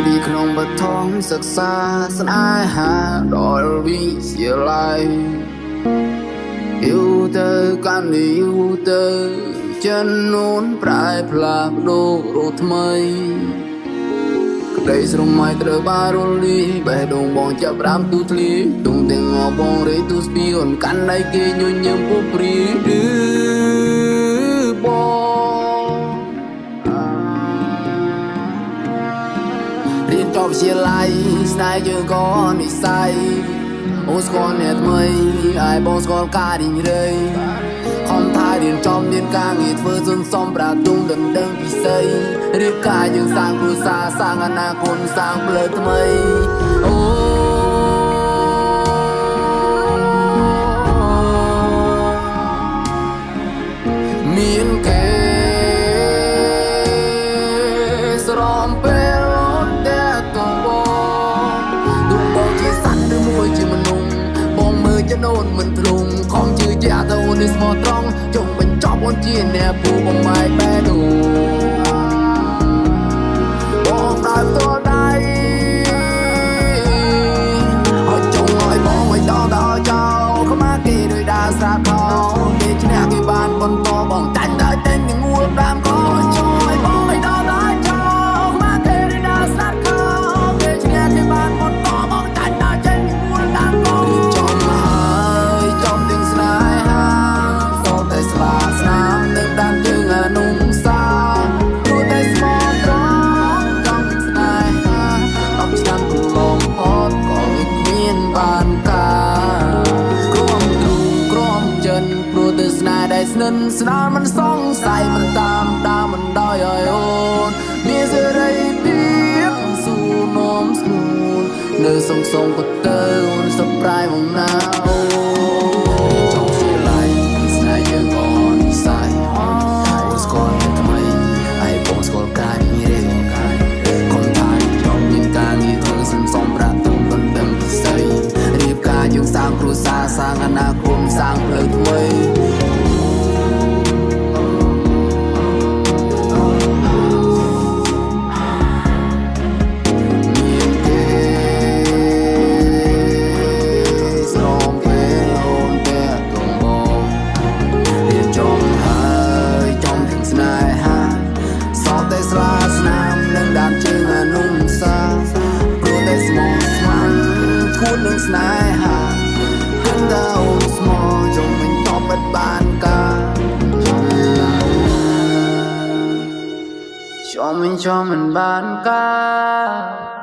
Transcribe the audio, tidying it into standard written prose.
ពីក្នុងបឋមសិក្សាស្នេហាដល់វិទ្យាល័យយូរទៅកាន់យូរទៅចំនួនប្រែផ្លាស់ប្ដូររូបថ្មីក្តីស្រមៃត្រូវបានរលីបេះដូងបងចាប់ផ្ដើមទូធ្លាទុំទាំងអបងរេទូស្ពីអូនកាន់ដៃគេញញឹមពុះព្រីឌឺបងរៀនចប់វិទ្យាល័យស្នេហ៍យើងក៏និស្ស័យអូនស្គាល់អ្នកថ្មីហើយបងស្គាល់ការរីងរៃខំថារៀនចំមានការងារធ្វើសន្សំប្រាទុំដណ្ដឹងពិសីរៀបការយើងសាងគ្រួសារសាងអនាគតសាងផ្លូវថ្មីអូមានគេស្រំពេលតែទំបងជាសត្វឬមួយជាមនុស្សបងមើលចំនួនមិនទ្រង់ខំជឿជាក់ទៅអូននេះស្មោះត្រង់ចង់បញ្ចប់អូនជាអ្នកពូបំម៉ាយបែដូបងដើរផ្ទាល់ដៃឲ្យចង់ឲ្យបងឲ្យដល់ចោលខ្មាស់គេដោយដើរស្រាខោគេឈ្នះគេបានបន្តបងចាញ់ដល់តែងងួលតាមកោចង់ឲ្យបងឲ្យដល់ចោលខ្មាស់គេដោយដើរស្រាខោគេឈ្នះគេបានបន្តបងចាញ់ដល់តែងងួលតាមកោចំហើយចំទាំងស្នេហាសោកតែស្លាស្នាមនឹងដានជើងអនុសាព្រោះតែស្មោះត្រង់ចំទាំងស្នេហា10ឆ្នាំកន្លងផុតក៏គ្មានបានការក្រំទ្រូងក្រំចិនព្រោះតែស្នេហ៍ដែលស្និទ្ធស្នាលមិនសង្ស័យមិនតាមដាមិនដោយឲ្យអូនមានសេរីភាពស៊ូនោមស្ងួននៅសងសងក៏ទៅអូនសប្រៃមកណាអូចង់ជាឡៃស្នេហ៍យើងក៏និស្ស័យអូនស្គាល់តែថ្មីហើយបងស្គាល់ការរីរេខំថាចំមានការងារធ្វើសន្សំប្រាក់ទុំដណ្ដឹងពិសីរៀបការយើងសាងគ្រួសារសាងអនាគតសាងផ្លូវថ្មីស្នេហាគិនថាអូនស្មោះចង់មិនតបបិទបានការចង់មិនបានការ